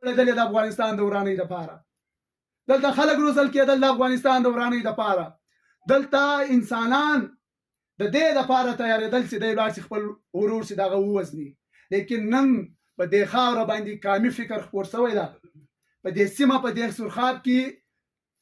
دلې د افغانستان د ورانۍ لپاره دلته خلک روزل کېدل د افغانستان د ورانۍ لپاره دلته انسانان د دې لپاره تیارېدل چې دی لاړ شي خپل ورور چې دغه ووژني لیکن نن په دې خاوره باندې کامي فکر خپور شوی ده په دې سیمه په دې سرخاب کې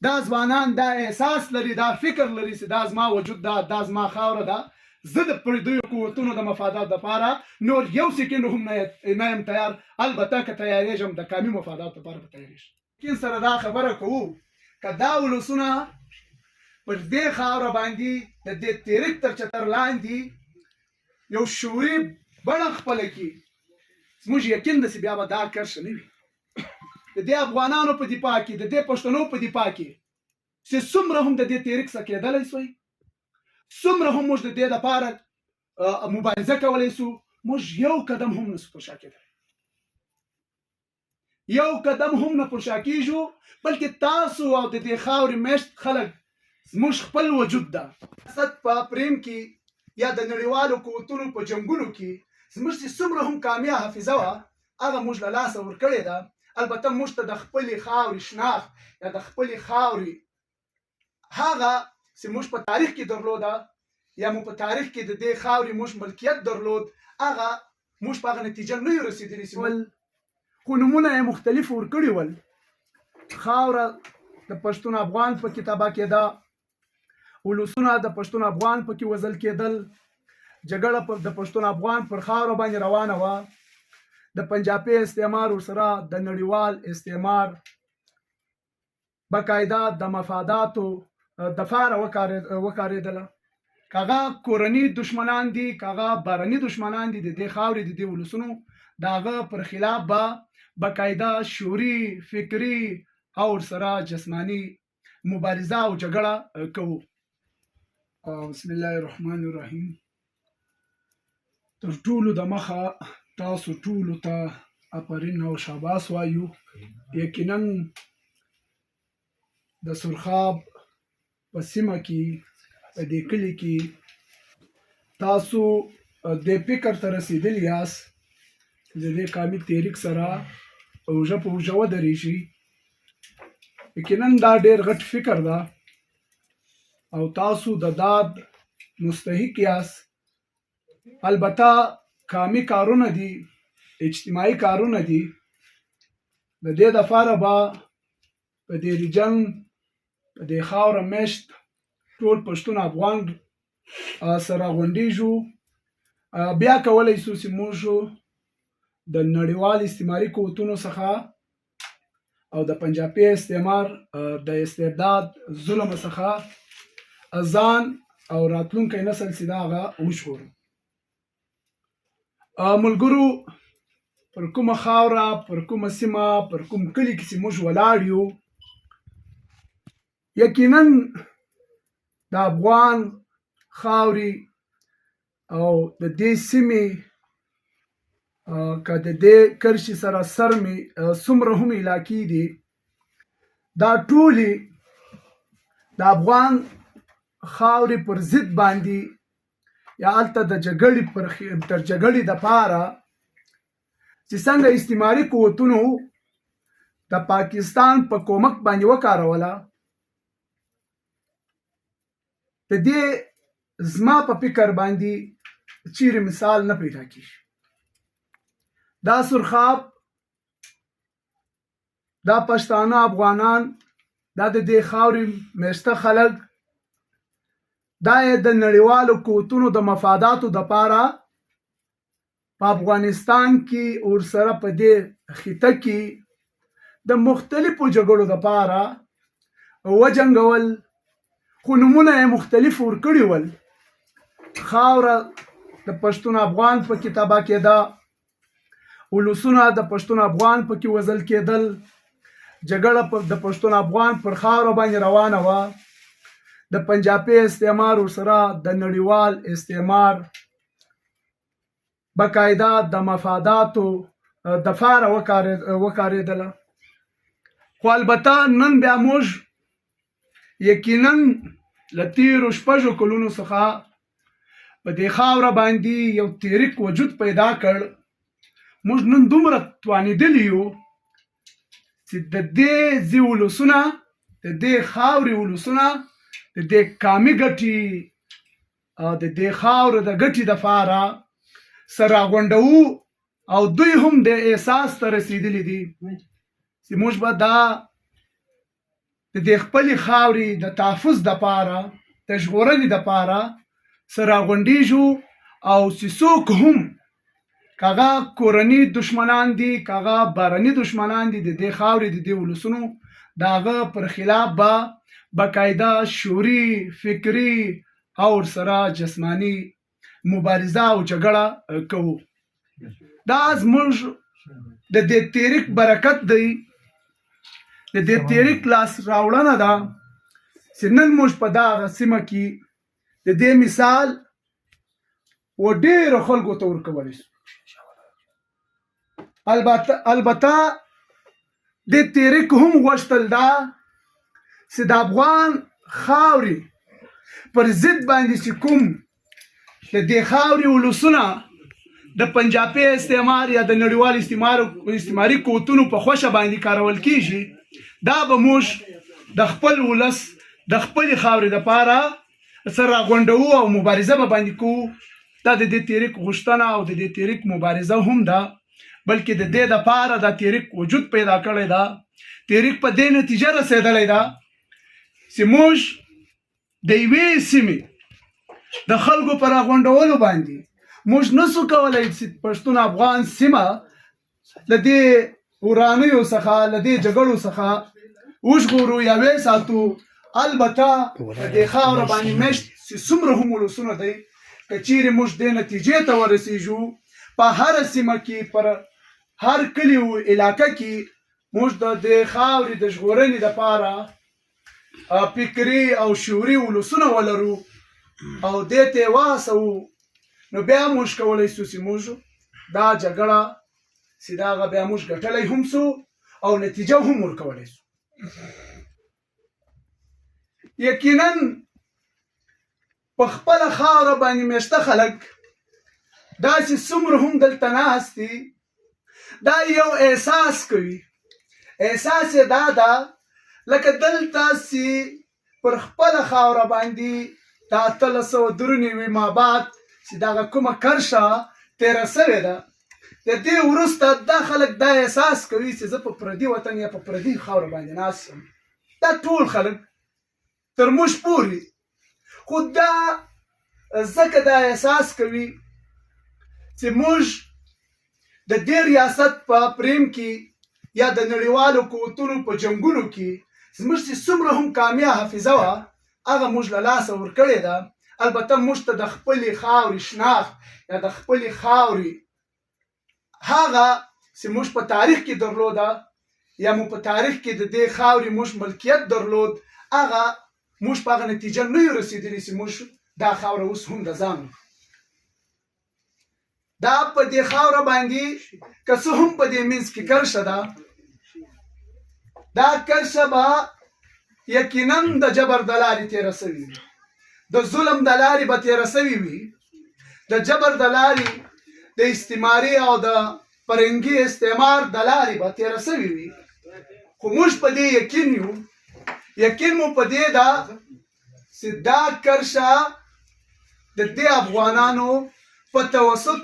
دا ځوانان دا احساس لري دا فکر لري چې دا زما وجود ده دا زما خاوره ده زه د پردیو قوتونو د مفادات لپاره نور یو سکند هم نه یم تیار البته که تیارېږم د کامي مفادات لپاره به تیارېږم لیکن سره دا خبره کوو که دا ولسونه پر دې خاوره باندې د دې تیریک تر چتر لاندې یو شعوري بڼه خپله کړي زموږ یقین ده چې بیا به دا کرښه نه وي د دې افغانانو په دفاع کې د دې پښتنو په دفاع کې چې څومره هم د دې تیریک څخه کېدلی سوی څومره هم موږ د دې لپاره مبارزه کولی سو موږ یو قدم هم نسو پر شا کېدلی یو قدم هم نه پر شا کېږو بلکې تاسو او د دې خاورې میشت خلک زموږ خپل وجود ده سد په پریم کې یا د نړیوالو قوتونو په جنګونو کې زموږ چې څومره هم کامیا حافظه وه هغه موږ له لاسه ورکړې ده البته موږ ته د خپلې خاورې شناخت یا د خپلې خاورې هغه چې موږ په تاریخ کې درلوده یا مو په تاریخ کې د دې خاورې موږ ملکیت درلود هغه موږ په هغه نتیجه نه یو رسېدلي خو نومونه یې مختلف ورکړي ول خاوره د پښتون افغان په کتابه کې ده ولسونه د پښتون افغان پکې وژل کېدل جګړه د پښتون افغان پر خاوره باندې روانه وه د پنجابي استعمار ورسره د نړیوال استعمار باقاعده د مفاداتو دفاره وکارېدله که هغه کورني دشمنان دي که هغه بهرني دشمنان دي د دې خاورې د دې ولسونو د هغه پر خلاف به باقاعده شعوري فکري او ورسره جسماني مبارزه او جګړه کوو بسم الله الرحمن الرحیم تر ټولو د مخه تاسو ټولو ته افرین او شاباس وایو یقینا د سرخاب په سیمه کې په دې کلي کې تاسو د فکر ته رسېدلي یاست د دې کامي تحریک سره اوږه په اوږه ودرېږي یقینا دا ډېر غټ فکر ده او تاسو د داد مستحق یاست البته کامي کارونه دي اجتماعي کارونه دي د دې دپاره به په دې ریجن په دې خاوره میشت ټول پښتون افغان سره غونډېږو بیا کولی شو چې موږ د نړیوال استعماري قوتونو څخه او د پنجابي استعمار د استبداد ظلم څخه ځان او راتلونکی نسل چې دا هغه وژغورو ملګرو پر کومه خاوره پر کومه سیمه پر کوم کلي کې چې موږ ولاړ یو یقینا د افغان خاورې او د دې سیمې که د دې کرښې سره سر مې څومره هم علاقې دي دا ټولې د افغان خاورې پر ضد باندې یا هلته د جګړې تر جګړې دپاره چې څنګه استعماري قوتونو د پاکستان په کومک باندې وکاروله د دې زما په فکر باندې چیرې مثال نه پیدا کېږي دا سرخاب دا پښتانه افغانان دا د دې خاورې میشته خلک دا یې د نړیوالو قوتونو د مفاداتو دپاره په افغانستان کې ورسره په دې خطه کې د مختلفو جګړو دپاره وجنګول خو نومونه یې مختلف ورکړي ول خاوره د پښتون افغان په کتابه کې ده ولسونه د پښتون افغان پکې وژل کېدل جګړه د پښتون افغان پر خاوره باندې روانه وه د پنجابي استعمار ورسره د نړیوال استعمار باقاعده د مفاداتو دپاره وکارېدله خو البته نن بیا موږ یقینا له تېرو شپږو کلونو څخه په دې خاوره باندې یو تحریک وجود پیدا کړ موږ نن دومره توانېدلي یو چې د دې ځي ولسونه د دې خاورې ولسونه د دې قامي ګټې او د دې خاورې د ګټې دپاره سره راغونډوو او دوی هم د احساس ته رسېدلي دي چې موږ به دا د دې خپلې خاورې د تحفظ دپاره د ژغورنې دپاره سره راغونډېږو او چې څوک هم که هغه کورني دشمنان دي که هغه بهرني دشمنان دي د دې خاورې د دې ولسونو د هغه پر خلاف به باقاعده شعوري فکري او ورسره جسماني مبارزه او جګړه کوو. دا زموږ د دې تحریک برکت دی، د دې تحریک لاس راوړنه ده چې نن موږ په دغه سیمه کې د دې مثال و ډېرو خلکو ته ورکولی شو. البته د تحریک هم غوښتل ده چې د افغان خاورې پر ضد باندې چې کوم د دې خاورې ولسونه د پنجابي استعمار یا د نړیوال استعماري قوتونو په خوښه باندې کارول کیږي، دا به موږ د خپل ولس د خپلې خاورې دپاره سره راغونډوو او مبارزه به باندې کوو. دا د دې تحریک غوښتنه او د دې تحریک مبارزه هم ده، بلکې د دې دپاره دا تحریک وجود پیدا کړی ده. تحریک په دې نتیجه رسېدلی ده چې موږ د یوې سیمې د خلکو په راغونډولو باندې موږ نسو کولی چې پښتون افغان سیمه له دې ورانیو څخه له دې جګړو څخه وژغورو یا ویې ساتو. البته په دې خاوره باندې مشت چې څومره هم ولسونه دی، که چیرې موږ دې نتیجې ته ورسېږو په هره سیمه کې پر هر کلي و علاقه کې موږ د دې خاورې د ژغورنې دپاره فکري او شعوري ولسونه ولرو او دې ته یې وهڅوو، نو بیا موږ کولی شو چې موږ دا جګړه چې د هغه بیا موږ ګټلی هم سو او نتیجه هم ورکولی سو. یقینا په خپله خاوره باندې میشته خلک دا چې څومره هم دلته ناست دي دا یو احساس کوي. احساس یې دا ده لکه دلته چې پر خپله خاوره باندې د 1893 ما بعد چې دغه کومه کرښه تېره سوې ده، د دې وروسته دا خلک دا احساس کوي چې زه په پردي وطن یا په پردي خاوره باندې ناست یم. دا ټول خلک تر موږ پورې، خو دا ځکه دا احساس کوي چې موږ د دې ریاست په پریم کې یا د نړیوالو قوتونو په جنګونو کې زموږ چې څومره هم کامیه حافظه وه هغه موږ له لاسه ورکړې ده. البته موږ ته د خپلې خاورې شناخت یا د خپلې خاورې هغه چې موږ په تاریخ کې درلوده یا مو په تاریخ کې د دې خاورې موږ ملکیت درلود، هغه موږ په هغه نتیجه نه یو رسېدلي چې موږ دا خاوره اوس هم د ځان دا په دې خاوره باندې که څه هم په دې منځ کې کرښه ده، دا کرښه به یقینا د جبر د لارې تېره سوې وي، د ظلم د لارې به تېره سوې وي، د جبر د لارې د استعماري او د فرنګي استعمار د لارې به تېره سوې وي. خو موږ په دې یقین یو، یقین مو په دې ده چې دا کرښه د دې افغانانو په توسط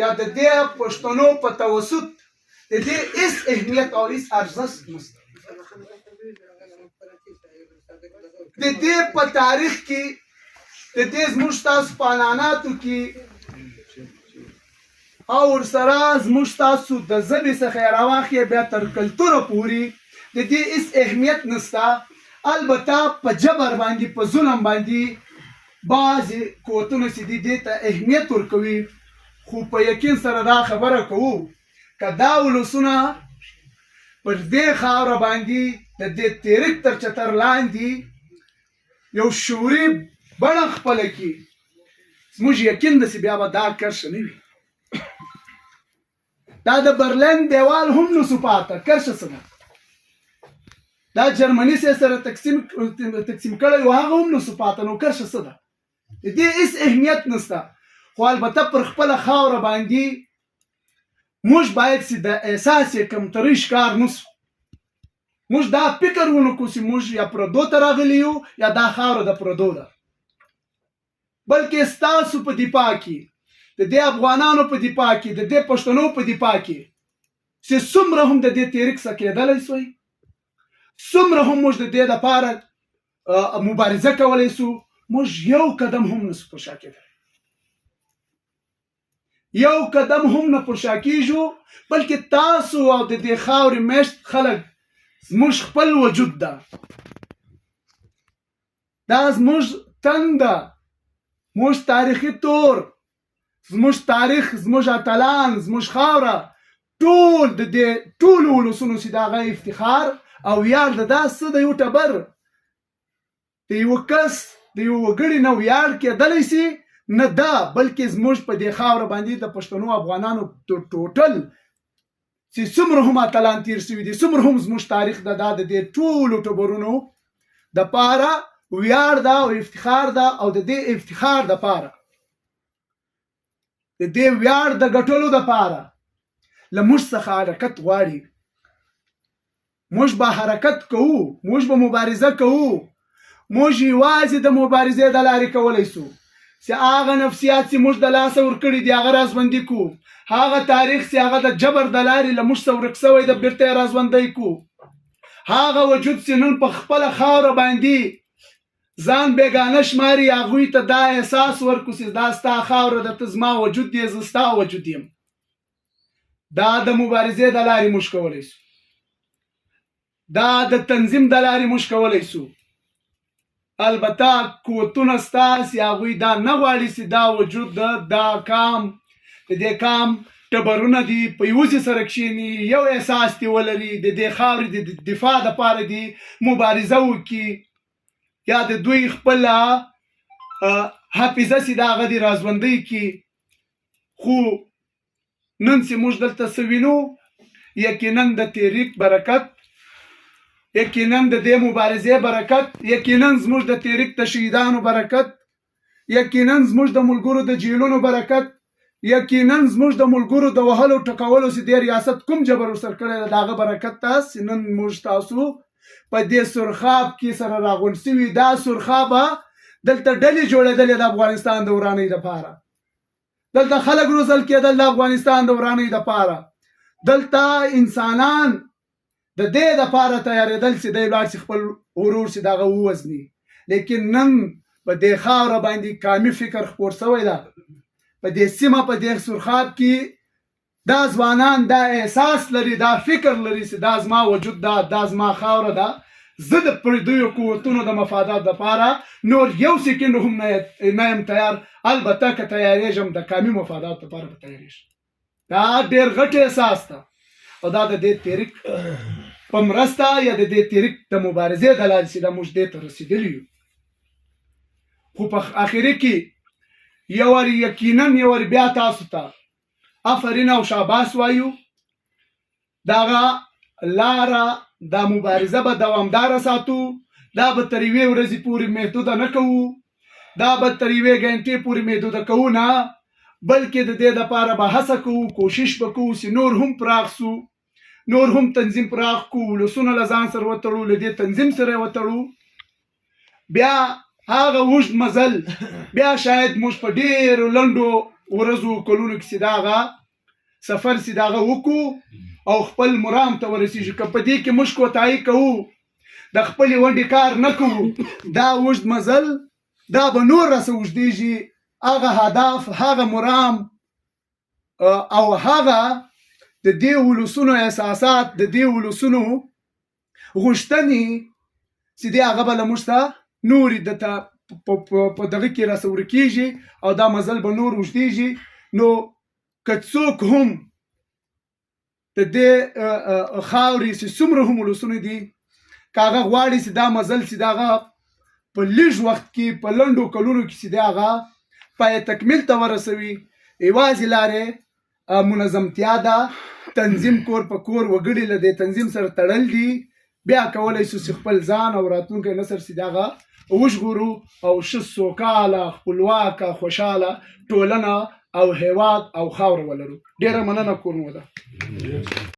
یا د دې پښتنو په توسط د دې هیڅ اهمیت او هیڅ ارزښت نشته. د دې په تاریخ کې د دې زموږ تاسو په عنعناتو کې او ورسره زموږ تاسو د ژبې څخه راواخلئ بیا تر کلتوره پورې د دې هیڅ اهمیت نشته. البته په جبر باندې په ظلم باندې بعضې قوتونه چې دي دې ته اهمیت ورکوي، خو په یقین سره دا خبره کوو که دا ولسونه پر دې خاوره باندې د دې تحریک تر چتر لاندې یو شعوري بڼه خپله کړي، زموږ یقین ده چې بیا به دا کرښه نه وي. دا د برلین دیوال هم نسو پاته، کرښه څه ده؟ دا جرمني سره تقسیم کړی و هغه هم نسو پاته، نو کرښه څه ده؟ د دې هیڅ اهمیت نشته. خو البته پر خپله خاوره باندې موږ باید چې د احساس کمترۍ ښکار نسو، موږ دا فکر ونکړو چې موږ یا پردو ته راغلي یو یا دا خاوره د پردو ده، بلکې ستاسو په دفاع کې، د دې افغانانو په دفاع کې، د دې پښتنو په دفاع کې چې څومره هم د دې تحریک څخه کېدلی سوی، څومره هم موږ د دې لپاره مبارزه کولی سو، موږ یو قدم هم نسو پر شا کېدلی، یو قدم هم نه پر شا کېږو، بلکې تاسو او د دې خاورې میشت خلک زموږ خپل وجود ده، دا زموږ تن ده، زموږ تاریخي تور، زموږ تاریخ، زموږ اتلان، زموږ خاوره، ټول د دې ټولو ولسونو چې د هغه افتخار او ویاړ ده، دا څه د یو ټبر د یو کس د یو وګړي نه ویاړ کېدلی سي نه ده، بلکې زموږ په دې خاوره باندې د پښتنو افغانانو ټوټل چې څومره هم اتلان تیر شوي دي، څومره هم زموږ تاریخ ده، دا د دې ټولو ټبرونو دپاره ویاړ ده او افتخار ده، او د دې افتخار دپاره، د دې ویاړ د ګټلو دپاره له موږ څخه حرکت غواړي. موږ به حرکت کوو، موږ به مبارزه کوو، موږ یوازې د مبارزې د لارې کولی سو چې هغه نفسیات چې موږ د لاسه ورکړي دي هغه رازبندي کړو، هغه تاریخ چې هغه د جبر د لارې له موږ څخه ورک شوی د بیرته یې رازبندی کړو، هغه وجود چې نن په خپله خاوره باندې ځان بیګانه شماري، هغوی ته دا احساس ورکړو چې دا ستا خاوره ده، ته زما وجود دی، زه ستا وجود یم. دا د مبارزې د لارې موږ کولی سو، دا د تنظیم د لارې موږ کولی سو. البته قوتونه ستا چې هغوی دا نه غواړي چې دا وجود ده، دا قام، د دې قام ټبرونه دي په یوځای سره کښېني، یو احساس دې ولري، د دې خاورې د دفاع دپاره دې مبارزه وکړي، یا د دوی خپله حافظه چې د هغه دې رازبندۍ کړي. خو نن چې موږ دلته څه وینو، یقینا د تحریک برکت، یقینا د دې مبارزې برکت، یقینا زموږ د تحریک د شهیدانو برکت، یقینا زموږ د ملګرو د جیلونو برکت، یقینا زموږ د ملګرو د وهلو ټکولو چې دې ریاست کوم جبر ورسره کړی دی د هغه برکت ته چې نن موږ تاسو په دې سرخاب کې سره راغونډ سوي. دا سرخابه دلته ډلې جوړېدلې د افغانستان د ورانۍ دپاره، دلته خلک روزل کېدل د افغانستان د ورانۍ دپاره، دلته انسانان د دې دپاره تیارېدل چې دی لاړ چې خپل ورور چې دغه ووژني. لیکن نن په دې خاوره باندې قامي فکر خپور شوی ده، په دې سیمه، په دې سرخاب کې دا ځوانان دا احساس لري، دا فکر لري چې دا زما وجود ده، دا زما خاوره ده، زه د پردیو قوتونو د مفادات دپاره نور یو سکند هم نه یم تیار، البته که تیارېږم د قامي مفاداتو دپاره به تیارېږم. دا ډېر غټ احساس ده، او دا د دې تحریک په مرسته یا د دې تحریک د مبارزې د لارې چې دا موږ دې ته رسېدلي یو. خو په اخري کې یو وار یقینا یو وار بیا تاسو ته آفرین او شاباس وایو. دغه لاره دا مبارزه به دوامداره ساتو، دا به تر یوې ورځې پورې محدوده نه کوو، دا به تر یوې ګنټې پورې محدوده کوو نه، بلکې د دې دپاره به هڅه کوو، کوشش به کوو چې نور هم پراخ سو، نور هم تنظیم پراخ کو، ولسونه له ځان سره وتړو، له دې تنظیم سره وتړو. بیا هغه اوږد مزل، بیا شاید موږ په ډېرو لنډو ورځو کلونو کې چې د هغه سفر چې د هغه وکړو او خپل مرام ته ورسېږو. که په دې کې موږ کوتاهي کوو، د خپلې ونډې کار نه کوو، دا اوږد مزل دا به نور راسه اوږدېږي. هغه هدف، هغه مرام او هغه د دې ولسونو احساسات، د دې ولسونو غوښتنې چې دی هغه به له موږ ته نورې دته په دغه کې راسه ورکېږي او دا مزل به نور اوږدېږي. نو که څوک هم د دې خاورې چې څومره هم ولسونه دي، که هغه غواړي چې دا مزل چې د هغه په لږ وخت کې، په لنډو کلونو کې چې د هغه پای تکمیل ته ورسوي، یوازې لارې منظمتیا ده، تنظیم کور په کور وګړي له دې تنظیم سره تړل دي. بیا کولی شو چې خپل ځان او راتلونکی نسل چې د هغه وژغورو او ښه سوکاله، خپلواکه، خوشحاله ټولنه او هیواد او خاوره ولرو. ډېره مننه کورنو ده.